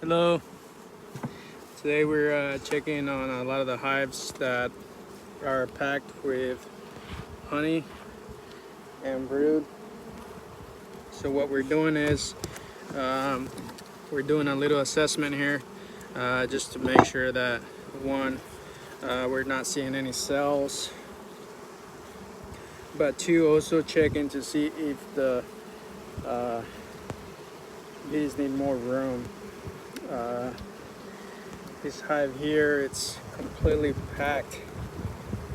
Hello. Today we're checking on a lot of the hives that are packed with honey and brood. So what we're doing is we're doing a little assessment here just to make sure that one, we're not seeing any cells, but two, also checking to see if the bees need more room. This hive here, it's completely packed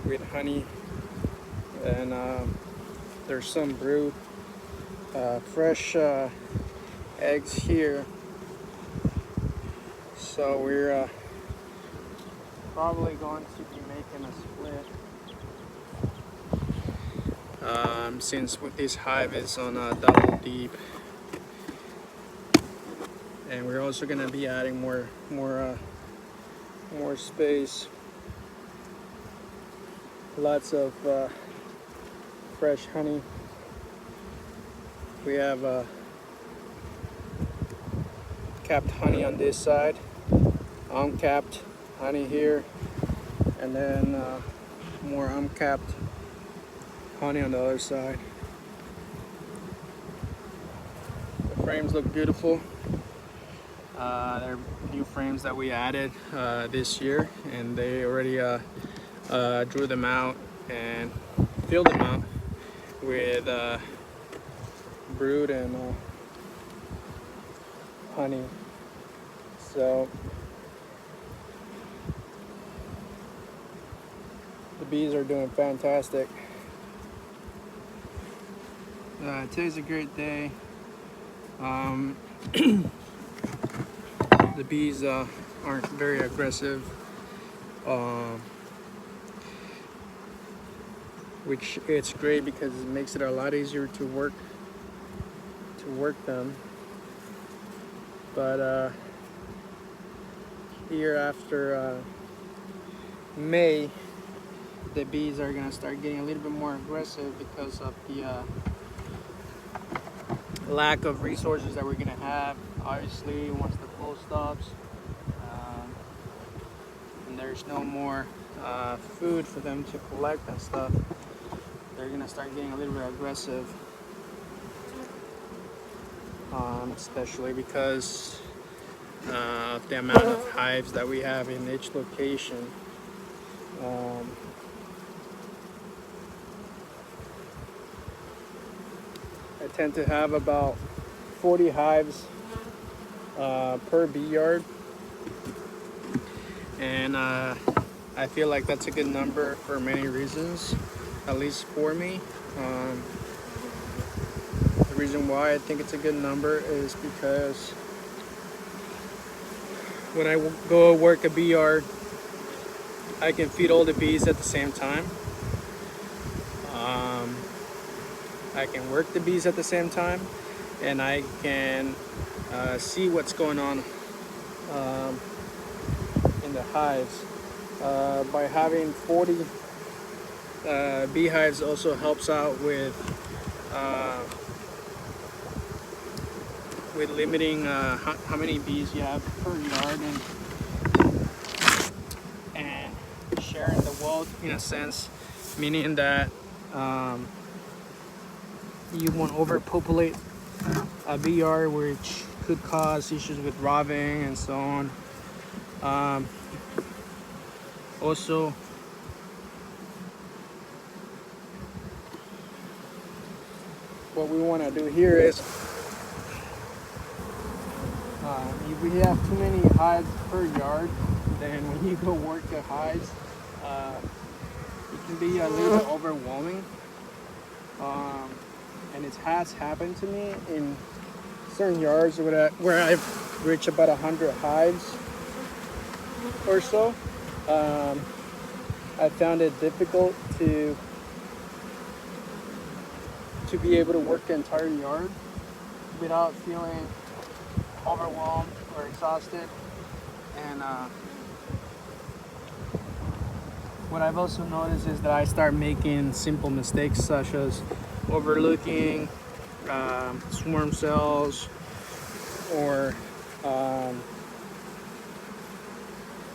with honey, and there's some brood, fresh eggs here. So we're probably going to be making a split, since with this hive is on a double deep, and we're also going to be adding more space. Lots of fresh honey. We have capped honey on this side, uncapped honey here, and then more uncapped honey on the other side. The frames look beautiful. They're new frames that we added this year, and they already drew them out and filled them out with brood and honey. So the bees are doing fantastic. Today's a great day. The bees aren't very aggressive, which it's great because it makes it a lot easier to work them. But here after May, the bees are gonna start getting a little bit more aggressive because of the lack of resources that we're gonna have. Obviously, once the flow stops, and there's no more food for them to collect and stuff, they're gonna start getting a little bit aggressive. Especially because of the amount of hives that we have in each location. I tend to have about 40 hives per bee yard, and I feel like that's a good number for many reasons, at least for me. The reason why I think it's a good number is because when I go work a bee yard, I can feed all the bees at the same time. I can work the bees at the same time, and I can see what's going on in the hives. By having 40 beehives also helps out with limiting how many bees you have per yard, and sharing the wealth in a sense, meaning that you won't overpopulate a bee yard, which could cause issues with robbing and so on. Also, what we want to do here is, if we have too many hives per yard, then when you go work the hives, it can be a little bit overwhelming. And it has happened to me in certain yards where I've reached about 100 hives or so. I found it difficult to be able to work the entire yard without feeling overwhelmed or exhausted. And what I've also noticed is that I start making simple mistakes, such as overlooking swarm cells, or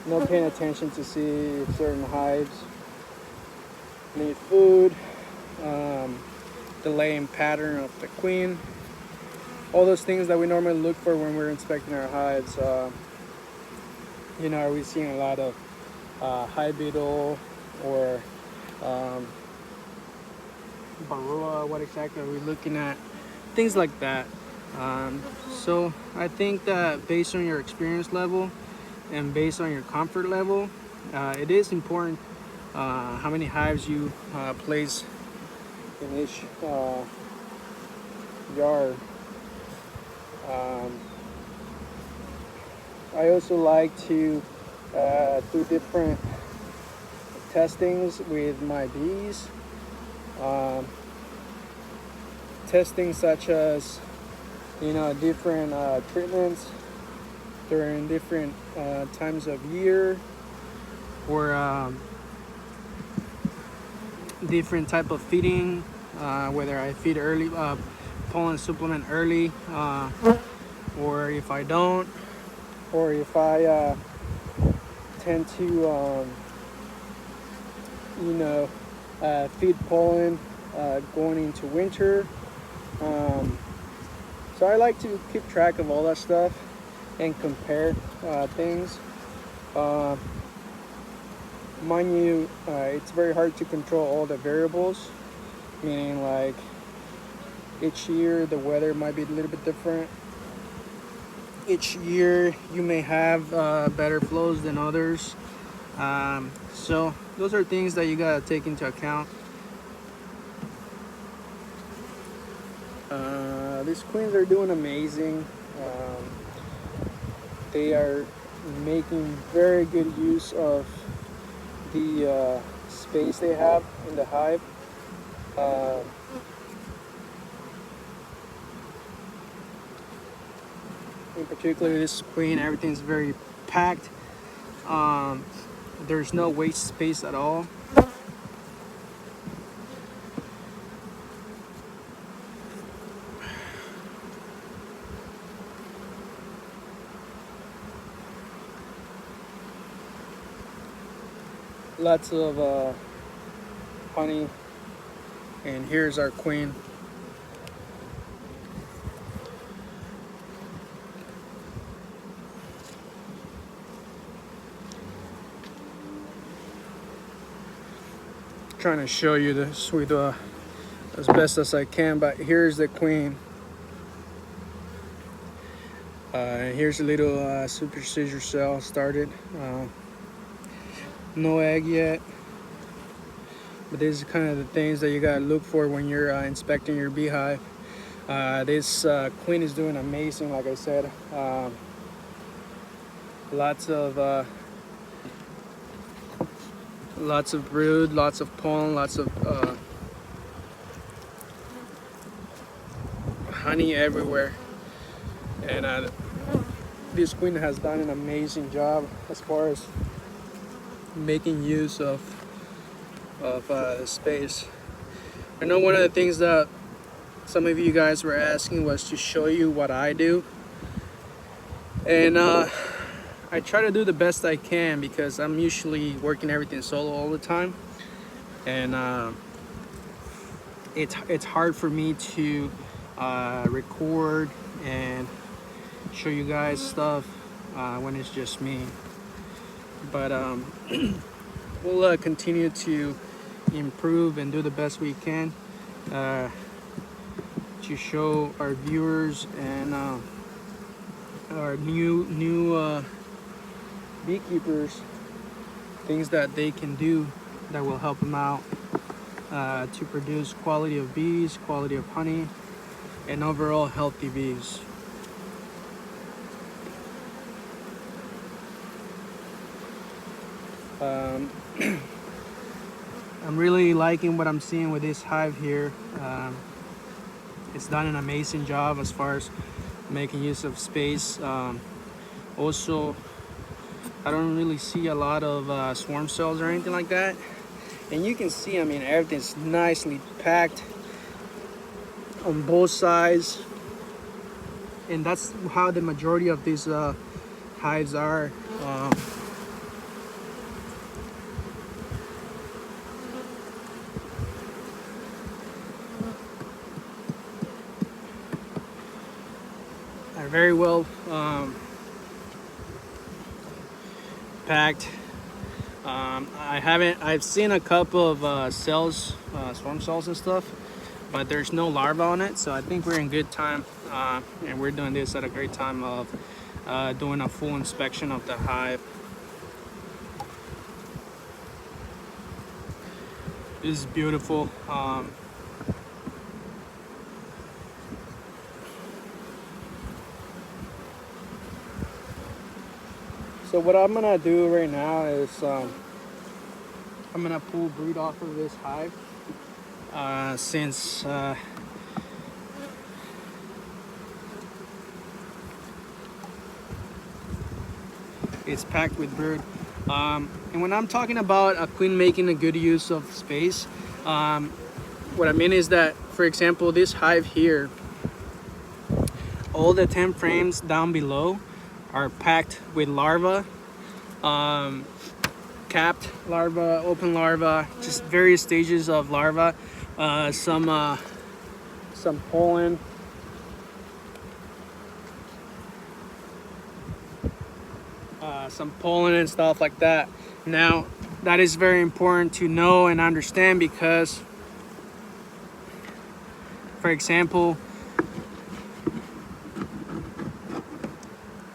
no paying attention to see if certain hives need food, the laying pattern of the queen, all those things that we normally look for when we're inspecting our hives. You know, are we seeing a lot of hive beetle or varroa? What exactly are we looking at? Things like that. So I think that based on your experience level and based on your comfort level, it is important how many hives you place in each yard. Um, I also like to do different testings with my bees. Um, Testing such as, you know, different treatments during different times of year, or different type of feeding, whether I feed early, pollen supplement early, or if I don't, or if I tend to, you know, feed pollen going into winter. So I like to keep track of all that stuff and compare things. Uh, Mind you, it's very hard to control all the variables, meaning like each year the weather might be a little bit different. Each year you may have better flows than others. So those are things that you gotta take into account. These queens are doing amazing. They are making very good use of the space they have in the hive. Uh, in particular, this queen, everything's very packed. Um, there's no waste space at all. Lots of honey, and here's our queen. Trying to show you this with as best as I can, but here's the queen. Here's a little supersedure cell started. No egg yet, but these are kind of the things that you gotta look for when you're inspecting your beehive. This queen is doing amazing, like I said. Lots of brood, lots of pollen, lots of honey everywhere, and this queen has done an amazing job as far as making use of the space. I know one of the things that some of you guys were asking was to show you what I do, and I try to do the best I can because I'm usually working everything solo all the time, and it's hard for me to record and show you guys stuff when it's just me. But we'll continue to improve and do the best we can to show our viewers and our new beekeepers things that they can do that will help them out to produce quality of bees, quality of honey, and overall healthy bees. I'm really liking what I'm seeing with this hive here. It's done an amazing job as far as making use of space. Also, I don't really see a lot of swarm cells or anything like that. And you can see, I mean, everything's nicely packed on both sides. And that's how the majority of these hives are. are very well packed. I've seen a couple of cells, swarm cells and stuff, but there's no larvae on it, so I think we're in good time, and we're doing this at a great time of doing a full inspection of the hive. This is beautiful. So what I'm gonna do right now is I'm gonna pull brood off of this hive, since it's packed with brood. And when I'm talking about a queen making a good use of space, what I mean is that, for example, this hive here, all the 10 frames down below are packed with larvae, capped larvae, open larvae, just various stages of larvae, some pollen, and stuff like that. Now, that is very important to know and understand because, for example,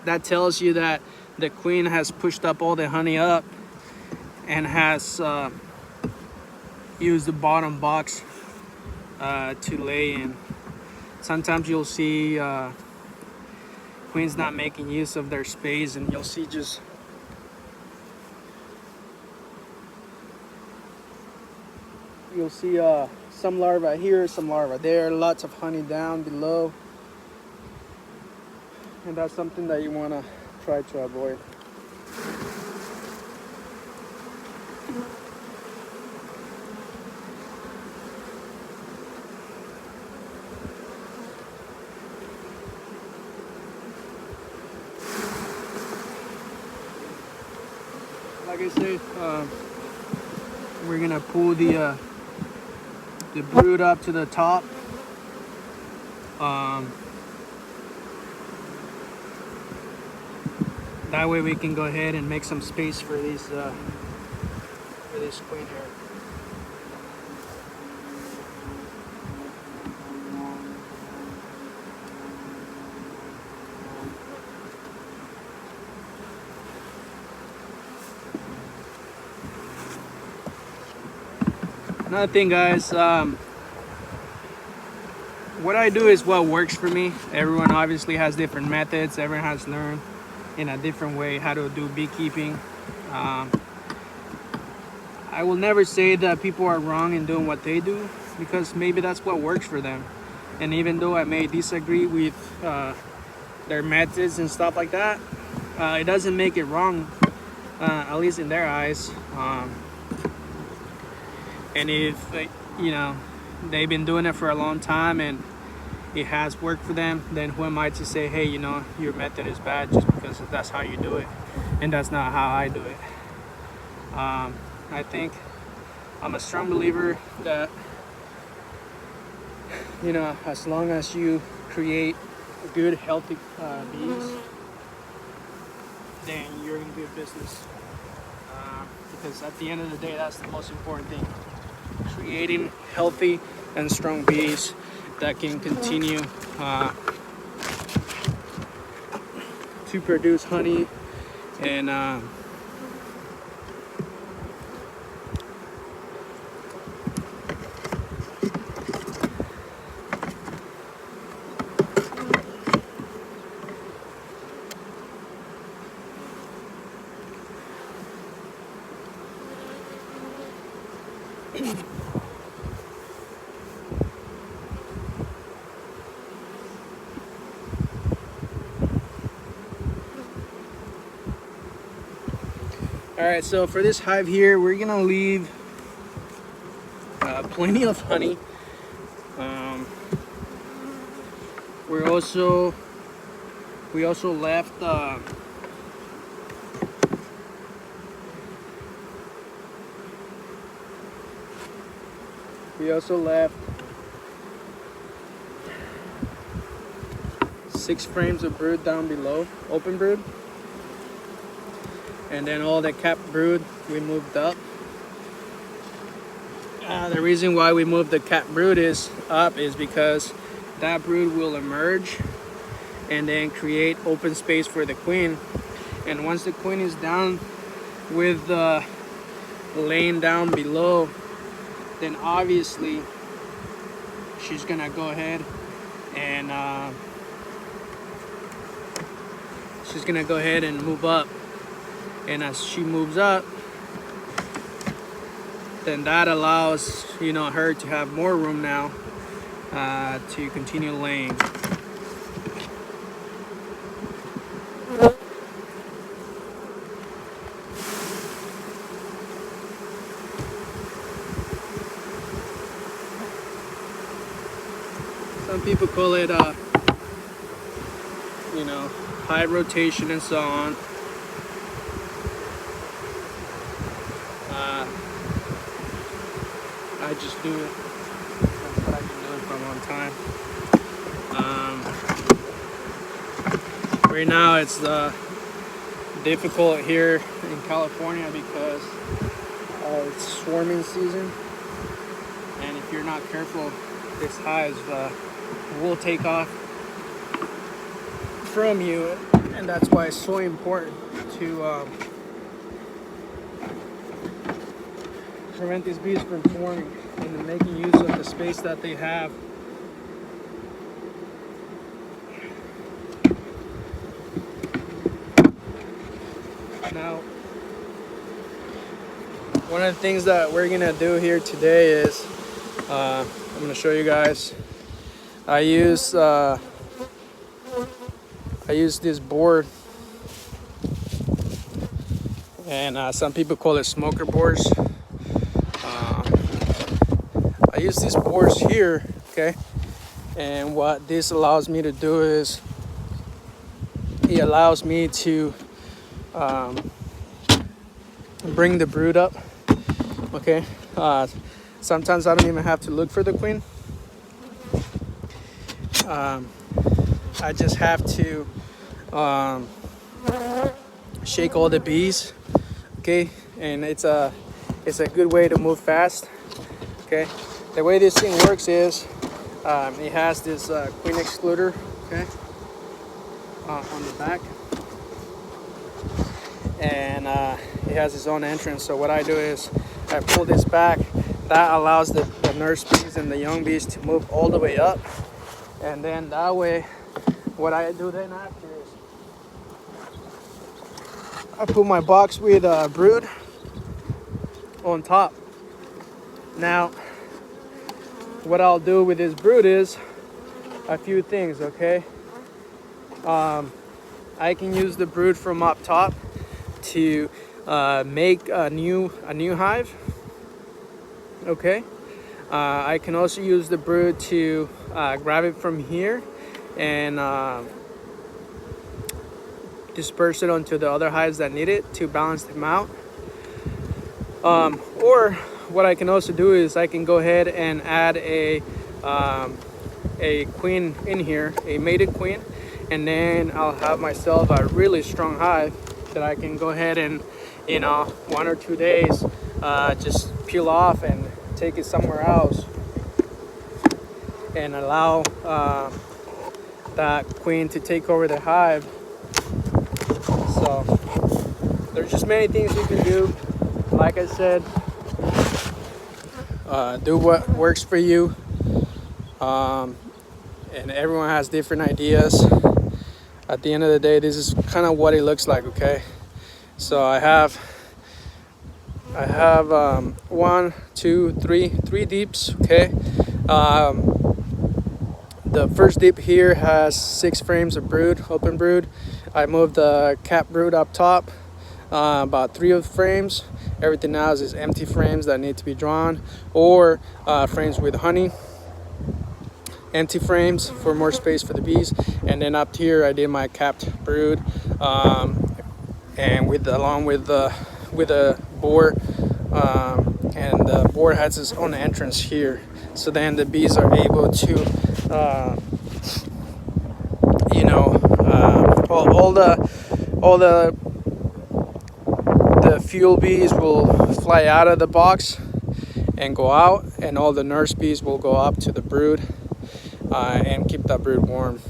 that tells you that the queen has pushed up all the honey up and has used the bottom box to lay in. Sometimes you'll see queens not making use of their space, and you'll see some larvae here, some larvae there, lots of honey down below, and that's something that you want to try to avoid. Like I said, we're gonna pull the brood up to the top. That way we can go ahead and make some space for this queen here. Another thing, guys, what I do is what works for me. Everyone obviously has different methods. Everyone has learned in a different way how to do beekeeping. I will never say that people are wrong in doing what they do, because maybe that's what works for them. And even though I may disagree with their methods and stuff like that, it doesn't make it wrong, at least in their eyes. And if they've been doing it for a long time and it has worked for them, then who am I to say, hey, your method is bad just because that's how you do it, and that's not how I do it. I think I'm a strong believer that as long as you create good, healthy bees, then you're in good business. Because at the end of the day, that's the most important thing. Creating healthy and strong bees that can continue to produce honey and Alright, so for this hive here, we're gonna leave plenty of honey. We also left 6 frames of brood down below, open brood. And then all the capped brood we moved up. The reason why we moved the capped brood is because that brood will emerge and then create open space for the queen. And once the queen is down with the laying down below, then obviously she's gonna go ahead and move up. And as she moves up, then that allows, you know, her to have more room now to continue laying. Some people call it, you know, high rotation and so on. I just do it. That's what I've been doing for a long time. Right now it's difficult here in California because it's swarming season, and if you're not careful, this hive will take off from you, and that's why it's so important to prevent these bees from forming and making use of the space that they have. Now, one of the things that we're gonna do here today is I'm gonna show you guys. I use this board, and some people call it smoker boards. I use these boards here, okay? And what this allows me to do is it allows me to bring the brood up, okay? Sometimes I don't even have to look for the queen. I just have to shake all the bees, okay? And it's a good way to move fast, okay? The way this thing works is it has this queen excluder, okay, on the back, and it has its own entrance. So what I do is I pull this back. That allows the nurse bees and the young bees to move all the way up, and then that way what I do then after is I put my box with brood on top. Now what I'll do with this brood is a few things, okay? I can use the brood from up top to make a new hive, okay? I can also use the brood to grab it from here and disperse it onto the other hives that need it to balance them out. Or what I can also do is I can go ahead and add a queen in here, a mated queen, and then I'll have myself a really strong hive that I can go ahead and, you know, 1 or 2 days just peel off and take it somewhere else and allow that queen to take over the hive. So there's just many things you can do. Like I said, do what works for you, and everyone has different ideas. At the end of the day, this is kind of what it looks like, okay? So I have 1, 2, 3 deeps, okay? The first deep here has 6 frames of brood, open brood. I moved the cap brood up top, about 3 of the frames. Everything else is empty frames that need to be drawn, or frames with honey. Empty frames for more space for the bees. And then up here I did my capped brood, and along with the board, and the board has its own entrance here. So then the bees are able to know, all the fuel bees will fly out of the box and go out, and all the nurse bees will go up to the brood and keep that brood warm.